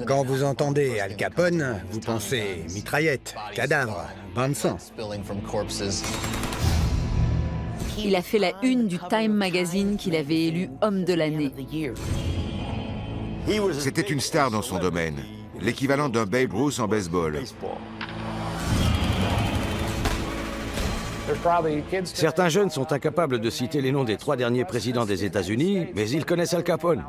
Quand vous entendez Al Capone, vous pensez mitraillette, cadavre, bain de sang. Il a fait la une du Time Magazine qu'il avait élu homme de l'année. C'était une star dans son domaine, l'équivalent d'un Babe Ruth en baseball. Certains jeunes sont incapables de citer les noms des 3 derniers présidents des États-Unis, mais ils connaissent Al Capone.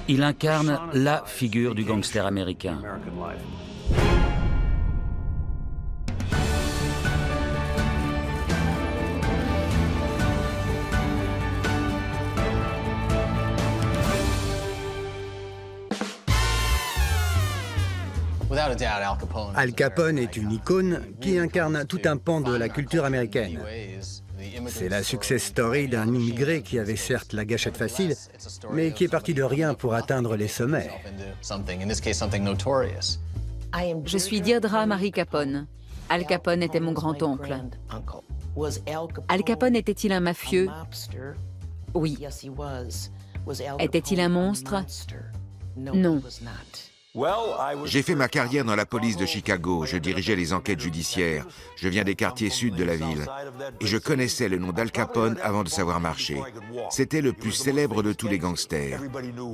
Il incarne la figure du gangster américain. Al Capone est une icône qui incarne tout un pan de la culture américaine. C'est la success story d'un immigré qui avait certes la gâchette facile, mais qui est parti de rien pour atteindre les sommets. Je suis Deirdre Marie Capone. Al Capone était mon grand-oncle. Al Capone était-il un mafieux? Oui. Était-il un monstre? Non. J'ai fait ma carrière dans la police de Chicago, je dirigeais les enquêtes judiciaires, je viens des quartiers sud de la ville, et je connaissais le nom d'Al Capone avant de savoir marcher. C'était le plus célèbre de tous les gangsters.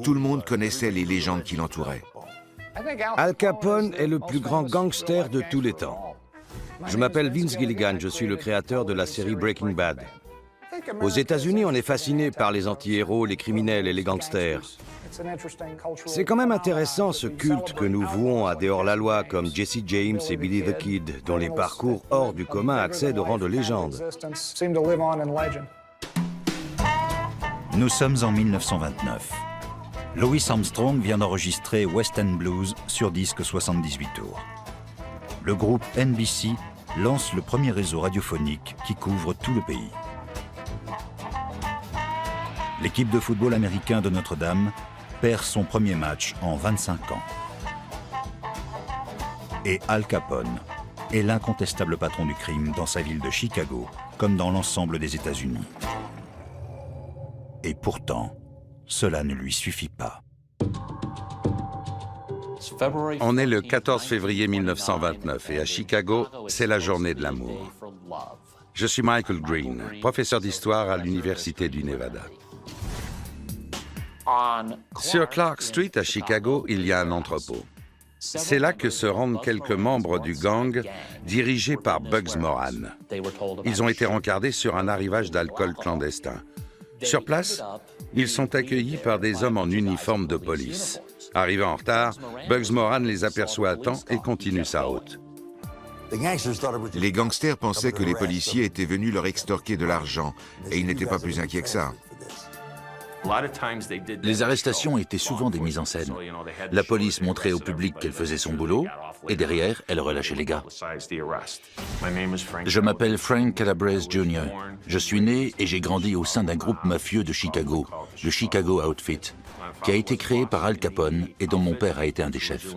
Tout le monde connaissait les légendes qui l'entouraient. Al Capone est le plus grand gangster de tous les temps. Je m'appelle Vince Gilligan, je suis le créateur de la série Breaking Bad. Aux États-Unis, on est fasciné par les anti-héros, les criminels et les gangsters. C'est quand même intéressant ce culte que nous vouons à des hors-la-loi comme Jesse James et Billy the Kid, dont les parcours hors du commun accèdent au rang de légende. Nous sommes en 1929. Louis Armstrong vient d'enregistrer West End Blues sur disque 78 tours. Le groupe NBC lance le premier réseau radiophonique qui couvre tout le pays. L'équipe de football américain de Notre-Dame perd son premier match en 25 ans. Et Al Capone est l'incontestable patron du crime dans sa ville de Chicago, comme dans l'ensemble des États-Unis. Et pourtant, cela ne lui suffit pas. On est le 14 février 1929 et à Chicago, c'est la journée de l'amour. Je suis Michael Green, professeur d'histoire à l'Université du Nevada. Sur Clark Street, à Chicago, il y a un entrepôt. C'est là que se rendent quelques membres du gang dirigés par Bugs Moran. Ils ont été rencardés sur un arrivage d'alcool clandestin. Sur place, ils sont accueillis par des hommes en uniforme de police. Arrivant en retard, Bugs Moran les aperçoit à temps et continue sa route. Les gangsters pensaient que les policiers étaient venus leur extorquer de l'argent, et ils n'étaient pas plus inquiets que ça. Les arrestations étaient souvent des mises en scène. La police montrait au public qu'elle faisait son boulot, et derrière, elle relâchait les gars. Je m'appelle Frank Calabrese Jr. Je suis né et j'ai grandi au sein d'un groupe mafieux de Chicago, le Chicago Outfit, qui a été créé par Al Capone et dont mon père a été un des chefs.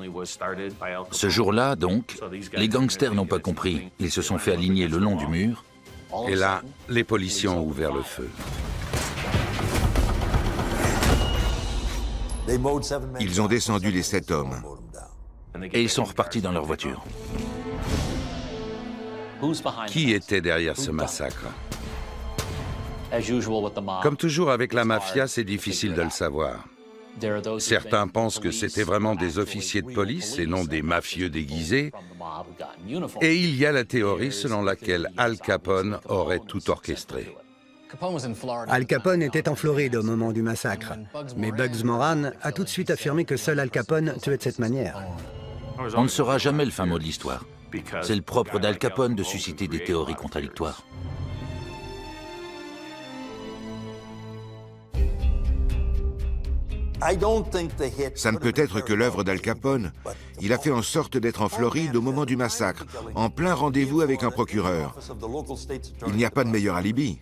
Ce jour-là, donc, les gangsters n'ont pas compris. Ils se sont fait aligner le long du mur. Et là, les policiers ont ouvert le feu. Ils ont descendu les 7 hommes. Et ils sont repartis dans leur voiture. Qui était derrière ce massacre? Comme toujours avec la mafia, c'est difficile de le savoir. Certains pensent que c'était vraiment des officiers de police et non des mafieux déguisés. Et il y a la théorie selon laquelle Al Capone aurait tout orchestré. Al Capone était en Floride au moment du massacre, mais Bugs Moran a tout de suite affirmé que seul Al Capone tuait de cette manière. On ne saura jamais le fin mot de l'histoire. C'est le propre d'Al Capone de susciter des théories contradictoires. Ça ne peut être que l'œuvre d'Al Capone. Il a fait en sorte d'être en Floride au moment du massacre, en plein rendez-vous avec un procureur. Il n'y a pas de meilleur alibi.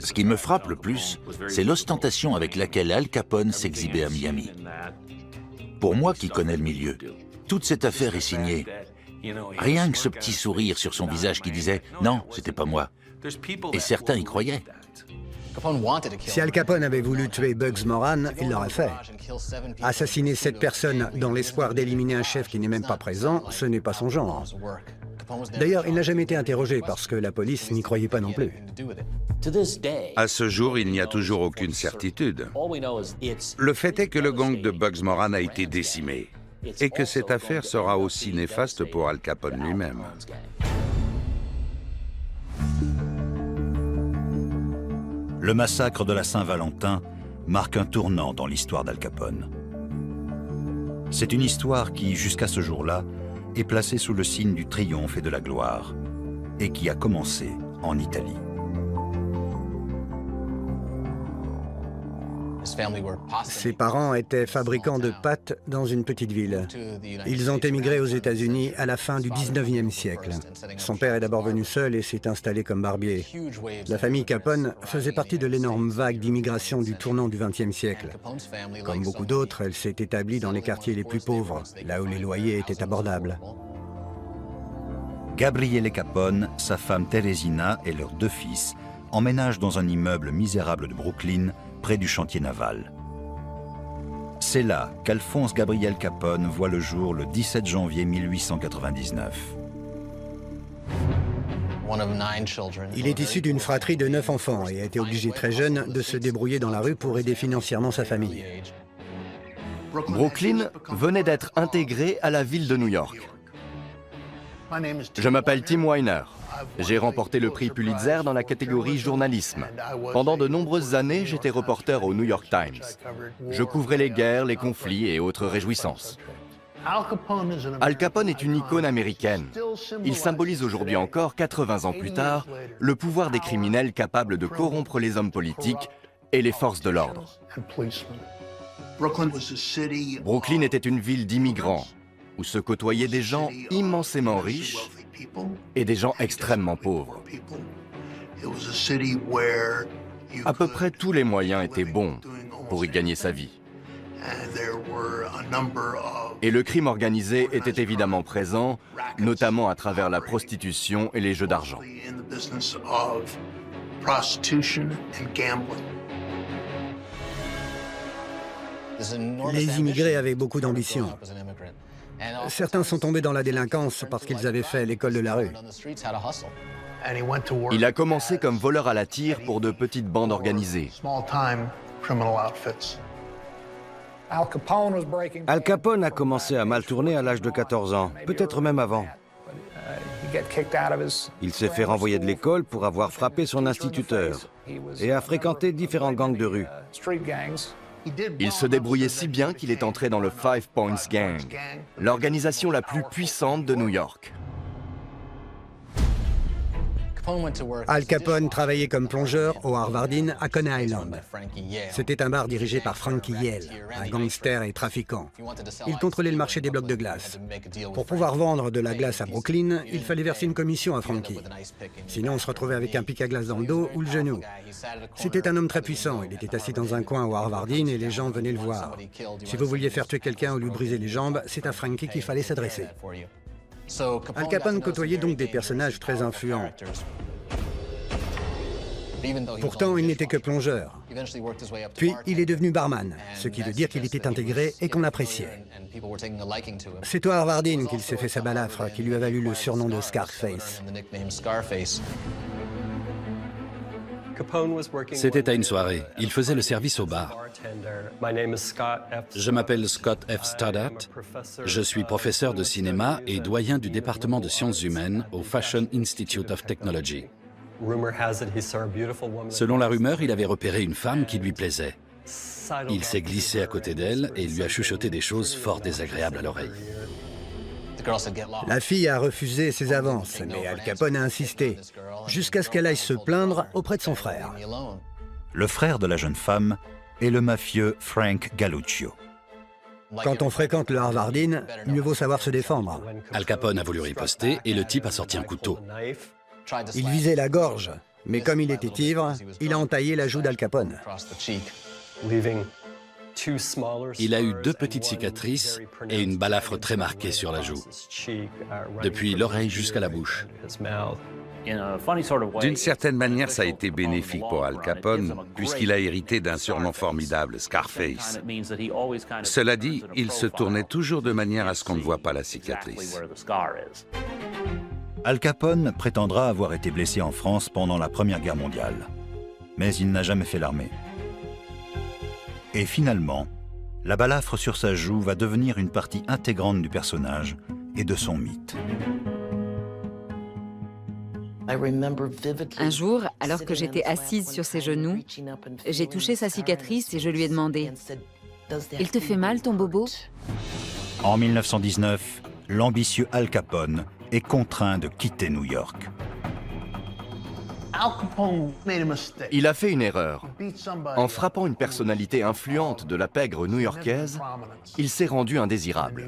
Ce qui me frappe le plus, c'est l'ostentation avec laquelle Al Capone s'exhibait à Miami. Pour moi qui connais le milieu, toute cette affaire est signée. Rien que ce petit sourire sur son visage qui disait « Non, c'était pas moi ». Et certains y croyaient. Si Al Capone avait voulu tuer Bugs Moran, il l'aurait fait. Assassiner 7 personnes dans l'espoir d'éliminer un chef qui n'est même pas présent, ce n'est pas son genre. D'ailleurs, il n'a jamais été interrogé parce que la police n'y croyait pas non plus. À ce jour, il n'y a toujours aucune certitude. Le fait est que le gang de Bugs Moran a été décimé et que cette affaire sera aussi néfaste pour Al Capone lui-même. Le massacre de la Saint-Valentin marque un tournant dans l'histoire d'Al Capone. C'est une histoire qui, jusqu'à ce jour-là, est placée sous le signe du triomphe et de la gloire, et qui a commencé en Italie. Ses parents étaient fabricants de pâtes dans une petite ville. Ils ont émigré aux États-Unis à la fin du 19e siècle. Son père est d'abord venu seul et s'est installé comme barbier. La famille Capone faisait partie de l'énorme vague d'immigration du tournant du 20e siècle. Comme beaucoup d'autres, elle s'est établie dans les quartiers les plus pauvres, là où les loyers étaient abordables. Gabriele Capone, sa femme Teresina et leurs 2 fils emménagent dans un immeuble misérable de Brooklyn, près du chantier naval. C'est là qu'Alphonse Gabriel Capone voit le jour le 17 janvier 1899. Il est issu d'une fratrie de 9 enfants et a été obligé très jeune de se débrouiller dans la rue pour aider financièrement sa famille. Brooklyn venait d'être intégré à la ville de New York. Je m'appelle Tim Weiner. J'ai remporté le prix Pulitzer dans la catégorie journalisme. Pendant de nombreuses années, j'étais reporter au New York Times. Je couvrais les guerres, les conflits et autres réjouissances. Al Capone est une icône américaine. Il symbolise aujourd'hui encore, 80 ans plus tard, le pouvoir des criminels capables de corrompre les hommes politiques et les forces de l'ordre. Brooklyn était une ville d'immigrants, où se côtoyaient des gens immensément riches et des gens extrêmement pauvres. À peu près tous les moyens étaient bons pour y gagner sa vie. Et le crime organisé était évidemment présent, notamment à travers la prostitution et les jeux d'argent. Les immigrés avaient beaucoup d'ambition. Certains sont tombés dans la délinquance parce qu'ils avaient fait l'école de la rue. Il a commencé comme voleur à la tire pour de petites bandes organisées. Al Capone a commencé à mal tourner à l'âge de 14 ans, peut-être même avant. Il s'est fait renvoyer de l'école pour avoir frappé son instituteur et a fréquenté différents gangs de rue. Il se débrouillait si bien qu'il est entré dans le Five Points Gang, l'organisation la plus puissante de New York. Al Capone travaillait comme plongeur au Harvard Inn à Coney Island. C'était un bar dirigé par Frankie Yale, un gangster et trafiquant. Il contrôlait le marché des blocs de glace. Pour pouvoir vendre de la glace à Brooklyn, il fallait verser une commission à Frankie. Sinon, on se retrouvait avec un pic à glace dans le dos ou le genou. C'était un homme très puissant. Il était assis dans un coin au Harvard Inn et les gens venaient le voir. Si vous vouliez faire tuer quelqu'un ou lui briser les jambes, c'est à Frankie qu'il fallait s'adresser. Al Capone côtoyait donc des personnages très influents. Pourtant, il n'était que plongeur. Puis, il est devenu barman, ce qui veut dire qu'il était intégré et qu'on l'appréciait. C'est au Harvard Inn qu'il s'est fait sa balafre, qui lui a valu le surnom de Scarface. C'était à une soirée. Il faisait le service au bar. Je m'appelle Scott F. Stoddart. Je suis professeur de cinéma et doyen du département de sciences humaines au Fashion Institute of Technology. Selon la rumeur, il avait repéré une femme qui lui plaisait. Il s'est glissé à côté d'elle et lui a chuchoté des choses fort désagréables à l'oreille. La fille a refusé ses avances, mais Al Capone a insisté, jusqu'à ce qu'elle aille se plaindre auprès de son frère. Le frère de la jeune femme est le mafieux Frank Galluccio. Quand on fréquente le Harvard Inn, mieux vaut savoir se défendre. Al Capone a voulu riposter et le type a sorti un couteau. Il visait la gorge, mais comme il était ivre, il a entaillé la joue d'Al Capone. Il a eu 2 petites cicatrices et une balafre très marquée sur la joue, depuis l'oreille jusqu'à la bouche. D'une certaine manière, ça a été bénéfique pour Al Capone, puisqu'il a hérité d'un surnom formidable, Scarface. Cela dit, il se tournait toujours de manière à ce qu'on ne voit pas la cicatrice. Al Capone prétendra avoir été blessé en France pendant la Première Guerre mondiale. Mais il n'a jamais fait l'armée. Et finalement, la balafre sur sa joue va devenir une partie intégrante du personnage et de son mythe. Un jour, alors que j'étais assise sur ses genoux, j'ai touché sa cicatrice et je lui ai demandé « Il te fait mal ton bobo ?» En 1919, l'ambitieux Al Capone est contraint de quitter New York. Il a fait une erreur. En frappant une personnalité influente de la pègre new-yorkaise, il s'est rendu indésirable.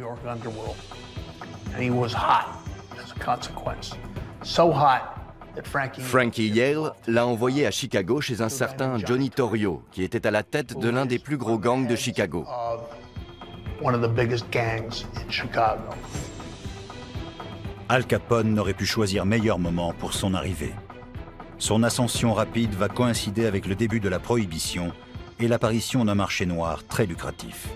Frankie Yale l'a envoyé à Chicago chez un certain Johnny Torrio, qui était à la tête de l'un des plus gros gangs de Chicago. Al Capone n'aurait pu choisir meilleur moment pour son arrivée. Son ascension rapide va coïncider avec le début de la prohibition et l'apparition d'un marché noir très lucratif.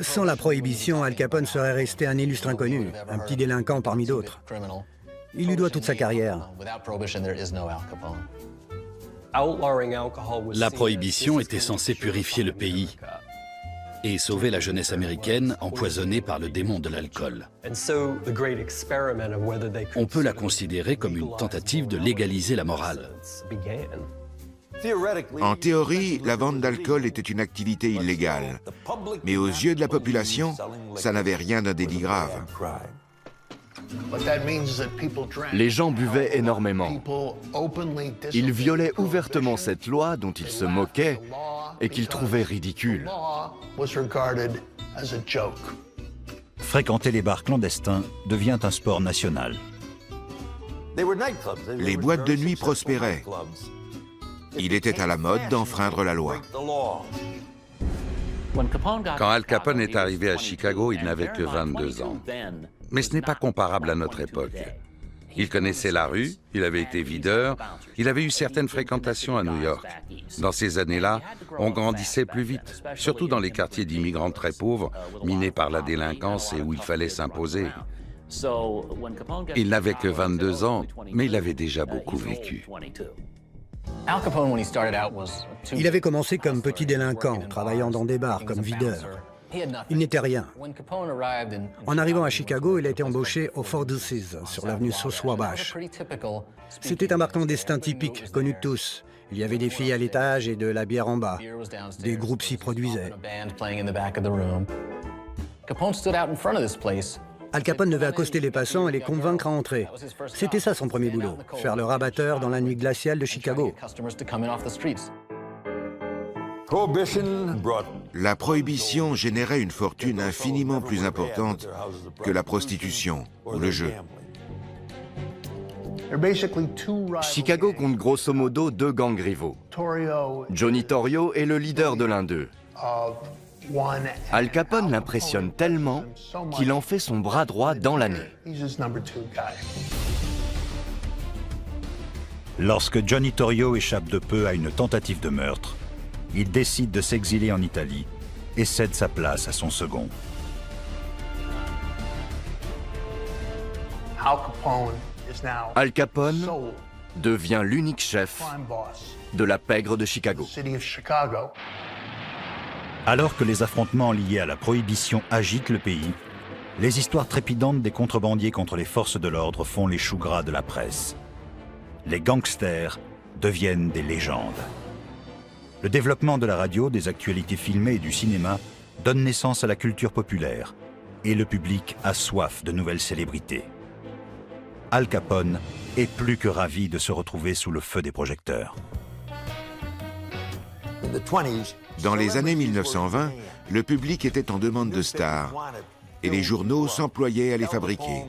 Sans la prohibition, Al Capone serait resté un illustre inconnu, un petit délinquant parmi d'autres. Il lui doit toute sa carrière. La prohibition était censée purifier le pays et sauver la jeunesse américaine empoisonnée par le démon de l'alcool. On peut la considérer comme une tentative de légaliser la morale. En théorie, la vente d'alcool était une activité illégale. Mais aux yeux de la population, ça n'avait rien d'un délit grave. Les gens buvaient énormément. Ils violaient ouvertement cette loi dont ils se moquaient et qu'ils trouvaient ridicule. Fréquenter les bars clandestins devient un sport national. Les boîtes de nuit prospéraient. Il était à la mode d'enfreindre la loi. Quand Al Capone est arrivé à Chicago, il n'avait que 22 ans. Mais ce n'est pas comparable à notre époque. Il connaissait la rue, il avait été videur, il avait eu certaines fréquentations à New York. Dans ces années-là, on grandissait plus vite, surtout dans les quartiers d'immigrants très pauvres, minés par la délinquance et où il fallait s'imposer. Il n'avait que 22 ans, mais il avait déjà beaucoup vécu. Il avait commencé comme petit délinquant, travaillant dans des bars comme videur. Il n'était rien. En arrivant à Chicago, il a été embauché au Four Deuces, sur l'avenue Sauce-Wabash. C'était un bar clandestin typique, connu de tous. Il y avait des filles à l'étage et de la bière en bas. Des groupes s'y produisaient. Al Capone devait accoster les passants et les convaincre à entrer. C'était ça son premier boulot, faire le rabatteur dans la nuit glaciale de Chicago. La prohibition générait une fortune infiniment plus importante que la prostitution ou le jeu. Chicago compte grosso modo deux gangs rivaux. Johnny Torrio est le leader de l'un d'eux. Al Capone l'impressionne tellement qu'il en fait son bras droit dans l'année. Lorsque Johnny Torrio échappe de peu à une tentative de meurtre, il décide de s'exiler en Italie et cède sa place à son second. Al Capone devient l'unique chef de la pègre de Chicago. Alors que les affrontements liés à la prohibition agitent le pays, les histoires trépidantes des contrebandiers contre les forces de l'ordre font les choux gras de la presse. Les gangsters deviennent des légendes. Le développement de la radio, des actualités filmées et du cinéma donne naissance à la culture populaire, et le public a soif de nouvelles célébrités. Al Capone est plus que ravi de se retrouver sous le feu des projecteurs. Dans les années 1920, le public était en demande de stars et les journaux s'employaient à les fabriquer.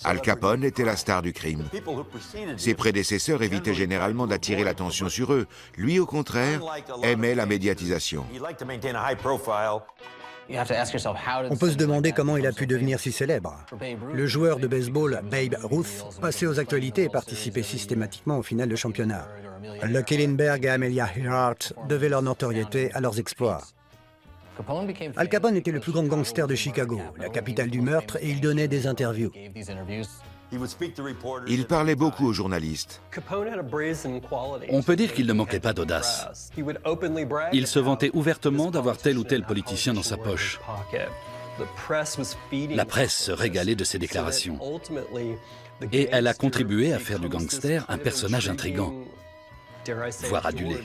Al Capone était la star du crime. Ses prédécesseurs évitaient généralement d'attirer l'attention sur eux. Lui, au contraire, aimait la médiatisation. On peut se demander comment il a pu devenir si célèbre. Le joueur de baseball Babe Ruth passait aux actualités et participait systématiquement aux finales de championnat. Lucky Lindbergh et Amelia Earhart devaient leur notoriété à leurs exploits. Al Capone était le plus grand gangster de Chicago, la capitale du meurtre, et il donnait des interviews. Il parlait beaucoup aux journalistes. On peut dire qu'il ne manquait pas d'audace. Il se vantait ouvertement d'avoir tel ou tel politicien dans sa poche. La presse se régalait de ses déclarations. Et elle a contribué à faire du gangster un personnage intrigant, voire adulé.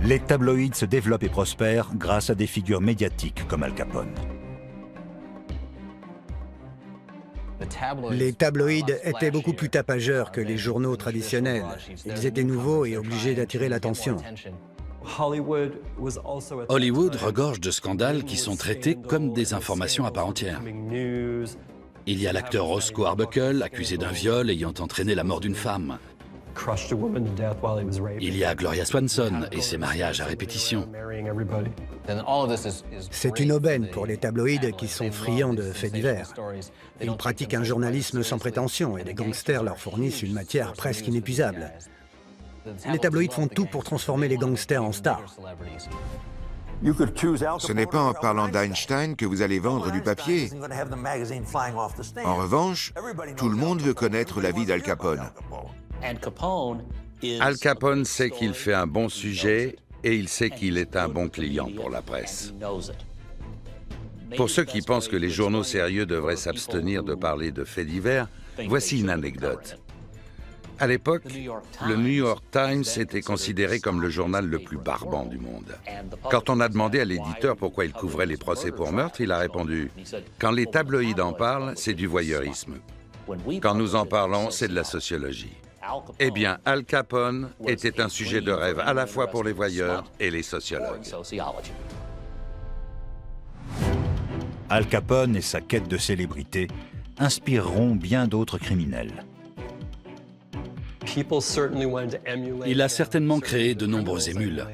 Les tabloïds se développent et prospèrent grâce à des figures médiatiques comme Al Capone. Les tabloïds étaient beaucoup plus tapageurs que les journaux traditionnels. Ils étaient nouveaux et obligés d'attirer l'attention. Hollywood regorge de scandales qui sont traités comme des informations à part entière. Il y a l'acteur Roscoe Arbuckle, accusé d'un viol ayant entraîné la mort d'une femme. Il y a Gloria Swanson et ses mariages à répétition. C'est une aubaine pour les tabloïds qui sont friands de faits divers. Ils pratiquent un journalisme sans prétention et les gangsters leur fournissent une matière presque inépuisable. Les tabloïds font tout pour transformer les gangsters en stars. Ce n'est pas en parlant d'Einstein que vous allez vendre du papier. En revanche, tout le monde veut connaître la vie d'Al Capone. Al Capone sait qu'il fait un bon sujet et il sait qu'il est un bon client pour la presse. Pour ceux qui pensent que les journaux sérieux devraient s'abstenir de parler de faits divers, voici une anecdote. À l'époque, le New York Times était considéré comme le journal le plus barbant du monde. Quand on a demandé à l'éditeur pourquoi il couvrait les procès pour meurtre, il a répondu « Quand les tabloïds en parlent, c'est du voyeurisme. Quand nous en parlons, c'est de la sociologie. » Eh bien, Al Capone était un sujet de rêve à la fois pour les voyeurs et les sociologues. Al Capone et sa quête de célébrité inspireront bien d'autres criminels. Il a certainement créé de nombreux émules.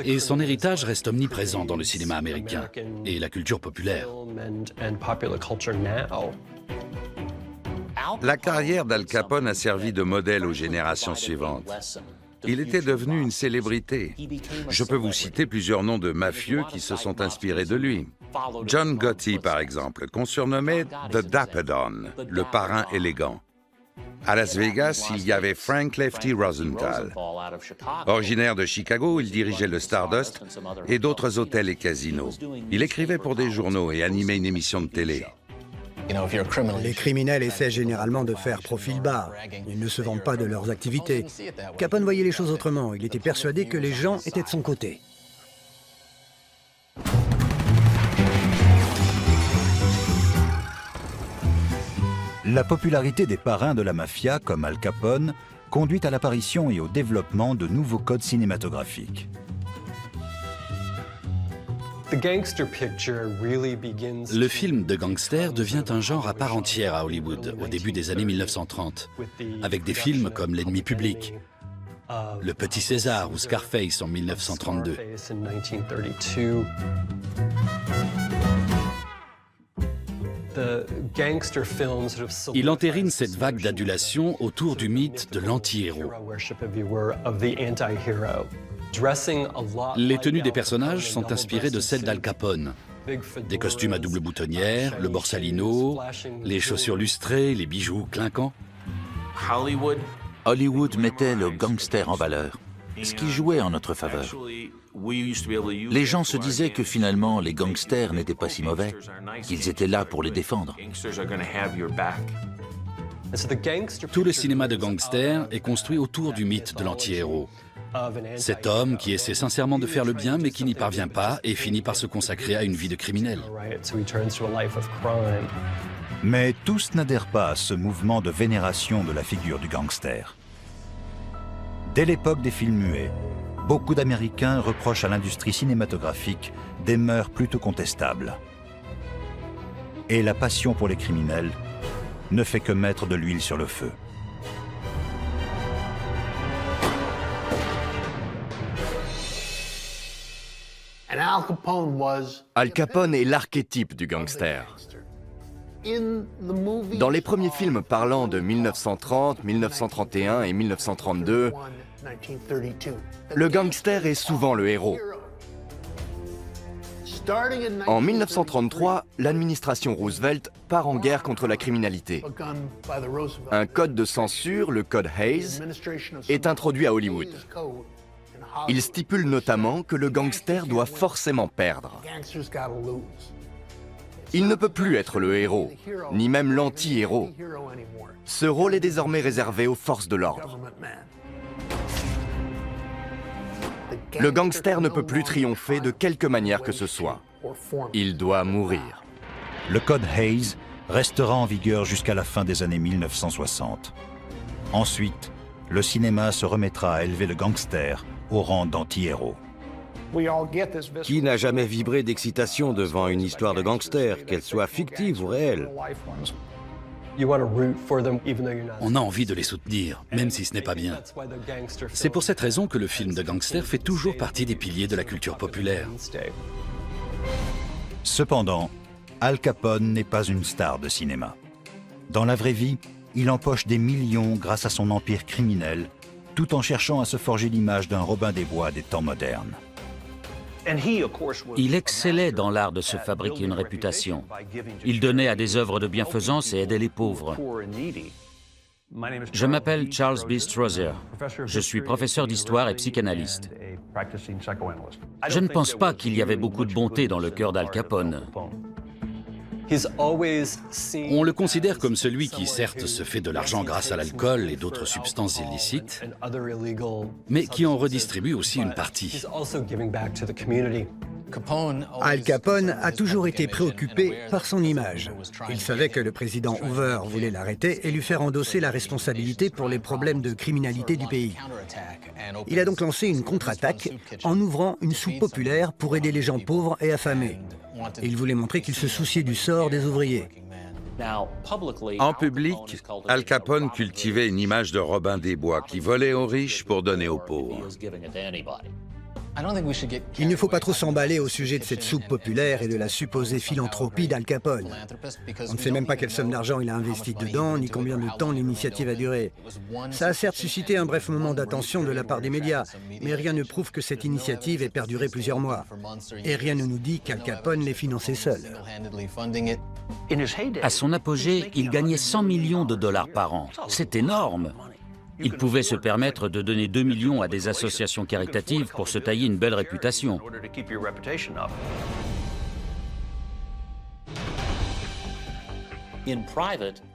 Et son héritage reste omniprésent dans le cinéma américain et la culture populaire. La carrière d'Al Capone a servi de modèle aux générations suivantes. Il était devenu une célébrité. Je peux vous citer plusieurs noms de mafieux qui se sont inspirés de lui. John Gotti, par exemple, qu'on surnommait The Dapper Don, le parrain élégant. À Las Vegas, il y avait Frank Lefty Rosenthal. Originaire de Chicago, il dirigeait le Stardust et d'autres hôtels et casinos. Il écrivait pour des journaux et animait une émission de télé. Les criminels essaient généralement de faire profil bas. Ils ne se vantent pas de leurs activités. Capone voyait les choses autrement. Il était persuadé que les gens étaient de son côté. La popularité des parrains de la mafia, comme Al Capone, conduit à l'apparition et au développement de nouveaux codes cinématographiques. Le film de gangster devient un genre à part entière à Hollywood au début des années 1930, avec des films comme L'ennemi public, Le Petit César ou Scarface en 1932. Il entérine cette vague d'adulation autour du mythe de l'anti-héros. Les tenues des personnages sont inspirées de celles d'Al Capone. Des costumes à double boutonnière, le borsalino, les chaussures lustrées, les bijoux clinquants. Hollywood mettait le gangster en valeur, ce qui jouait en notre faveur. Les gens se disaient que finalement, les gangsters n'étaient pas si mauvais, qu'ils étaient là pour les défendre. Tout le cinéma de gangster est construit autour du mythe de l'anti-héros. Cet homme qui essaie sincèrement de faire le bien mais qui n'y parvient pas et finit par se consacrer à une vie de criminel. Mais tous n'adhèrent pas à ce mouvement de vénération de la figure du gangster. Dès l'époque des films muets, beaucoup d'Américains reprochent à l'industrie cinématographique des mœurs plutôt contestables. Et la passion pour les criminels ne fait que mettre de l'huile sur le feu. Al Capone est l'archétype du gangster. Dans les premiers films parlant de 1930, 1931 et 1932, le gangster est souvent le héros. En 1933, l'administration Roosevelt part en guerre contre la criminalité. Un code de censure, le code Hayes, est introduit à Hollywood. Il stipule notamment que le gangster doit forcément perdre. Il ne peut plus être le héros, ni même l'anti-héros. Ce rôle est désormais réservé aux forces de l'ordre. Le gangster ne peut plus triompher de quelque manière que ce soit. Il doit mourir. Le code Hayes restera en vigueur jusqu'à la fin des années 1960. Ensuite, le cinéma se remettra à élever le gangster au rang d'anti-héros. Qui n'a jamais vibré d'excitation devant une histoire de gangster, qu'elle soit fictive ou réelle? On a envie de les soutenir, même si ce n'est pas bien. C'est pour cette raison que le film de gangster fait toujours partie des piliers de la culture populaire. Cependant, Al Capone n'est pas une star de cinéma. Dans la vraie vie, il empoche des millions grâce à son empire criminel, tout en cherchant à se forger l'image d'un Robin des Bois des temps modernes. Il excellait dans l'art de se fabriquer une réputation. Il donnait à des œuvres de bienfaisance et aidait les pauvres. Je m'appelle Charles B. Strozier. Je suis professeur d'histoire et psychanalyste. Je ne pense pas qu'il y avait beaucoup de bonté dans le cœur d'Al Capone. On le considère comme celui qui, certes, se fait de l'argent grâce à l'alcool et d'autres substances illicites, mais qui en redistribue aussi une partie. Al Capone a toujours été préoccupé par son image. Il savait que le président Hoover voulait l'arrêter et lui faire endosser la responsabilité pour les problèmes de criminalité du pays. Il a donc lancé une contre-attaque en ouvrant une soupe populaire pour aider les gens pauvres et affamés. Il voulait montrer qu'il se souciait du sort des ouvriers. En public, Al Capone cultivait une image de Robin des Bois qui volait aux riches pour donner aux pauvres. Il ne faut pas trop s'emballer au sujet de cette soupe populaire et de la supposée philanthropie d'Al Capone. On ne sait même pas quelle somme d'argent il a investi dedans, ni combien de temps l'initiative a duré. Ça a certes suscité un bref moment d'attention de la part des médias, mais rien ne prouve que cette initiative ait perduré plusieurs mois. Et rien ne nous dit qu'Al Capone l'ait financée seul. À son apogée, il gagnait 100 millions de dollars par an. C'est énorme. Il pouvait se permettre de donner 2 millions à des associations caritatives pour se tailler une belle réputation.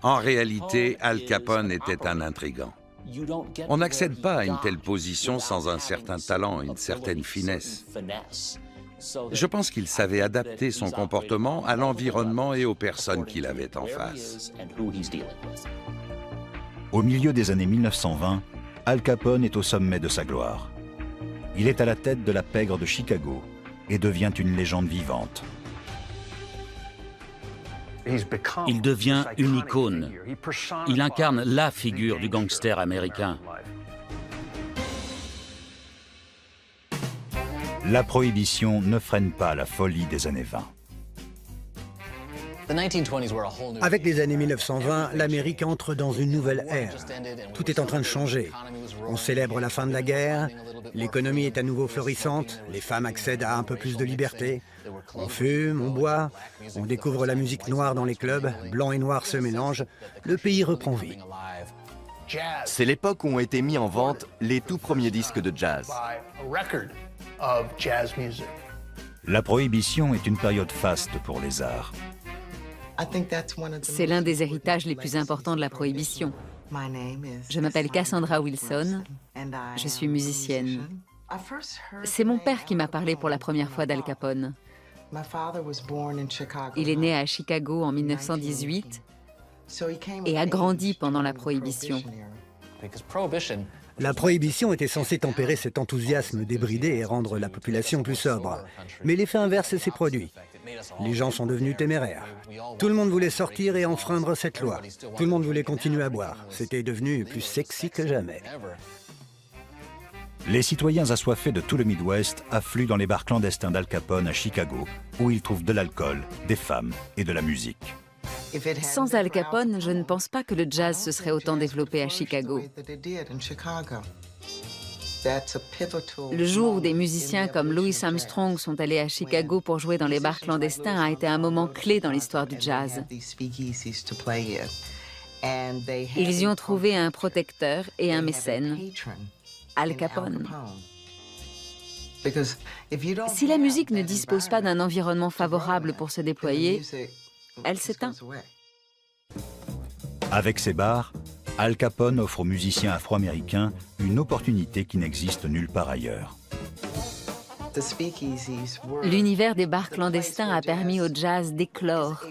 En réalité, Al Capone était un intrigant. On n'accède pas à une telle position sans un certain talent, une certaine finesse. Je pense qu'il savait adapter son comportement à l'environnement et aux personnes qu'il avait en face. Au milieu des années 1920, Al Capone est au sommet de sa gloire. Il est à la tête de la pègre de Chicago et devient une légende vivante. Il devient une icône. Il incarne la figure du gangster américain. La prohibition ne freine pas la folie des années 20. Avec les années 1920, l'Amérique entre dans une nouvelle ère. Tout est en train de changer. On célèbre la fin de la guerre, l'économie est à nouveau florissante, les femmes accèdent à un peu plus de liberté. On fume, on boit, on découvre la musique noire dans les clubs, blanc et noir se mélangent, le pays reprend vie. C'est l'époque où ont été mis en vente les tout premiers disques de jazz. La prohibition est une période faste pour les arts. C'est l'un des héritages les plus importants de la prohibition. Je m'appelle Cassandra Wilson, je suis musicienne. C'est mon père qui m'a parlé pour la première fois d'Al Capone. Il est né à Chicago en 1918 et a grandi pendant la prohibition. La prohibition était censée tempérer cet enthousiasme débridé et rendre la population plus sobre. Mais l'effet inverse s'est produit. Les gens sont devenus téméraires. Tout le monde voulait sortir et enfreindre cette loi. Tout le monde voulait continuer à boire. C'était devenu plus sexy que jamais. Les citoyens assoiffés de tout le Midwest affluent dans les bars clandestins d'Al Capone à Chicago, où ils trouvent de l'alcool, des femmes et de la musique. Sans Al Capone, je ne pense pas que le jazz se serait autant développé à Chicago. Le jour où des musiciens comme Louis Armstrong sont allés à Chicago pour jouer dans les bars clandestins a été un moment clé dans l'histoire du jazz. Ils y ont trouvé un protecteur et un mécène, Al Capone. Si la musique ne dispose pas d'un environnement favorable pour se déployer, elle s'éteint. Avec ses bars, Al Capone offre aux musiciens afro-américains une opportunité qui n'existe nulle part ailleurs. L'univers des bars clandestins a permis au jazz d'éclore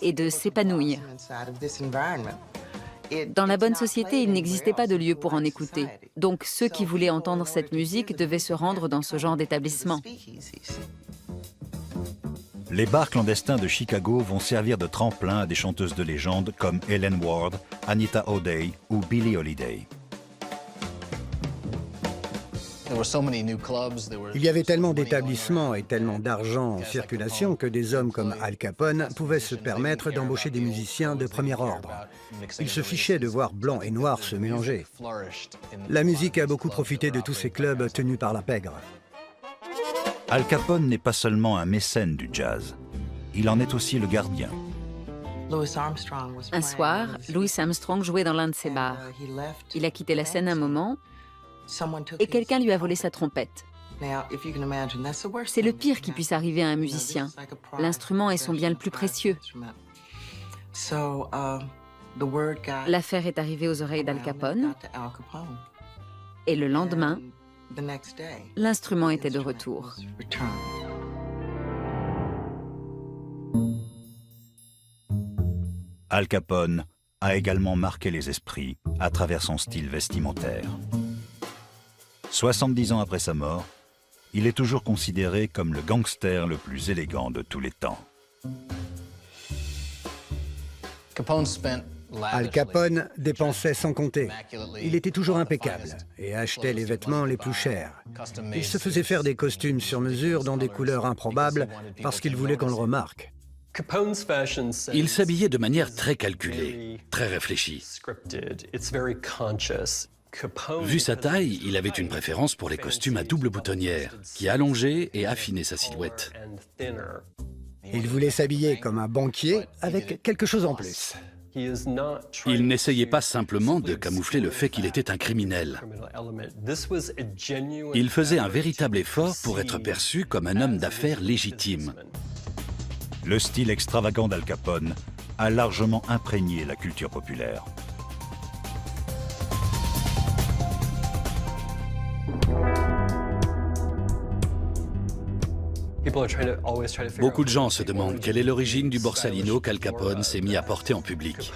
et de s'épanouir. Dans la bonne société, il n'existait pas de lieu pour en écouter. Donc ceux qui voulaient entendre cette musique devaient se rendre dans ce genre d'établissement. Les bars clandestins de Chicago vont servir de tremplin à des chanteuses de légende comme Helen Ward, Anita O'Day ou Billie Holiday. Il y avait tellement d'établissements et tellement d'argent en circulation que des hommes comme Al Capone pouvaient se permettre d'embaucher des musiciens de premier ordre. Ils se fichaient de voir blanc et noir se mélanger. La musique a beaucoup profité de tous ces clubs tenus par la pègre. Al Capone n'est pas seulement un mécène du jazz, il en est aussi le gardien. Un soir, Louis Armstrong jouait dans l'un de ses bars. Il a quitté la scène un moment et quelqu'un lui a volé sa trompette. C'est le pire qui puisse arriver à un musicien. L'instrument est son bien le plus précieux. L'affaire est arrivée aux oreilles d'Al Capone et le lendemain, l'instrument était de retour. Al Capone a également marqué les esprits à travers son style vestimentaire. 70 ans après sa mort, il est toujours considéré comme le gangster le plus élégant de tous les temps. Al Capone dépensait sans compter. Il était toujours impeccable et achetait les vêtements les plus chers. Il se faisait faire des costumes sur mesure dans des couleurs improbables parce qu'il voulait qu'on le remarque. Il s'habillait de manière très calculée, très réfléchie. Vu sa taille, il avait une préférence pour les costumes à double boutonnière, qui allongeaient et affinaient sa silhouette. Il voulait s'habiller comme un banquier avec quelque chose en plus. Il n'essayait pas simplement de camoufler le fait qu'il était un criminel. Il faisait un véritable effort pour être perçu comme un homme d'affaires légitime. Le style extravagant d'Al Capone a largement imprégné la culture populaire. Beaucoup de gens se demandent quelle est l'origine du borsalino qu'Al Capone s'est mis à porter en public.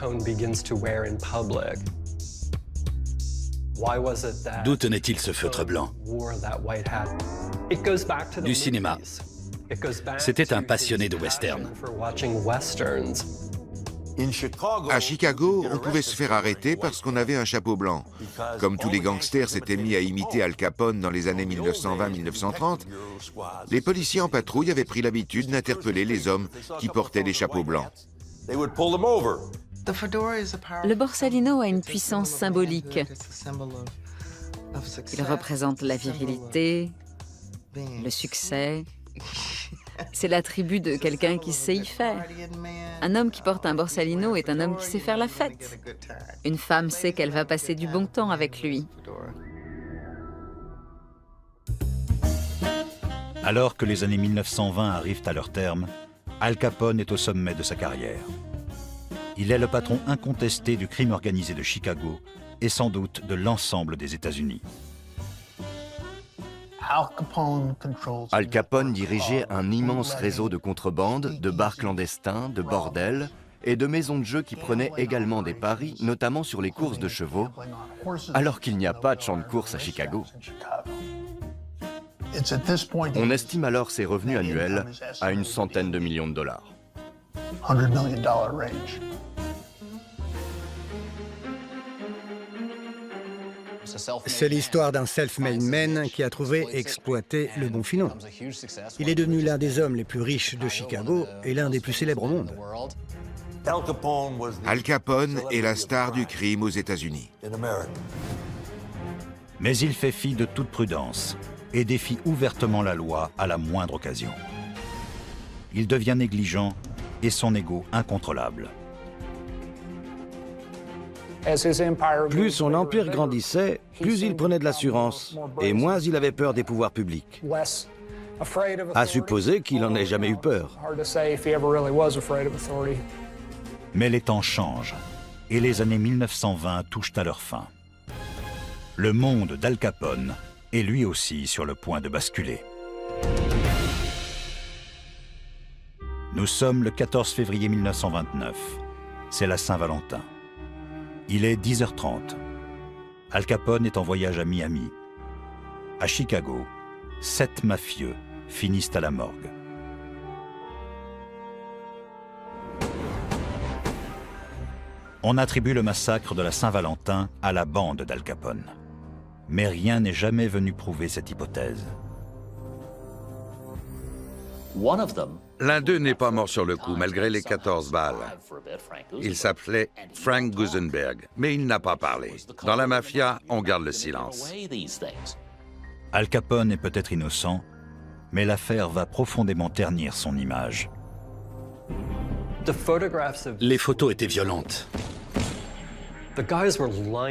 D'où tenait-il ce feutre blanc? Du cinéma. C'était un passionné de western. À Chicago, on pouvait se faire arrêter parce qu'on avait un chapeau blanc. Comme tous les gangsters s'étaient mis à imiter Al Capone dans les années 1920-1930, les policiers en patrouille avaient pris l'habitude d'interpeller les hommes qui portaient des chapeaux blancs. Le borsalino a une puissance symbolique. Il représente la virilité, le succès. C'est l'attribut de quelqu'un qui sait y faire. Un homme qui porte un borsalino est un homme qui sait faire la fête. Une femme sait qu'elle va passer du bon temps avec lui. Alors que les années 1920 arrivent à leur terme, Al Capone est au sommet de sa carrière. Il est le patron incontesté du crime organisé de Chicago et sans doute de l'ensemble des États-Unis. Al Capone dirigeait un immense réseau de contrebande, de bars clandestins, de bordels et de maisons de jeu qui prenaient également des paris, notamment sur les courses de chevaux, alors qu'il n'y a pas de champ de course à Chicago. On estime alors ses revenus annuels à une centaine de millions de dollars. C'est l'histoire d'un self-made man qui a trouvé et exploité le bon filon. Il est devenu l'un des hommes les plus riches de Chicago et l'un des plus célèbres au monde. Al Capone est la star du crime aux États-Unis. Mais il fait fi de toute prudence et défie ouvertement la loi à la moindre occasion. Il devient négligent et son ego incontrôlable. Plus son empire grandissait, plus il prenait de l'assurance, et moins il avait peur des pouvoirs publics. À supposer qu'il n'en ait jamais eu peur. Mais les temps changent, et les années 1920 touchent à leur fin. Le monde d'Al Capone est lui aussi sur le point de basculer. Nous sommes le 14 février 1929. C'est la Saint-Valentin. Il est 10h30. Al Capone est en voyage à Miami. À Chicago, 7 mafieux finissent à la morgue. On attribue le massacre de la Saint-Valentin à la bande d'Al Capone. Mais rien n'est jamais venu prouver cette hypothèse. L'un d'eux n'est pas mort sur le coup, malgré les 14 balles. Il s'appelait Frank Gusenberg, mais il n'a pas parlé. Dans la mafia, on garde le silence. Al Capone est peut-être innocent, mais l'affaire va profondément ternir son image. Les photos étaient violentes.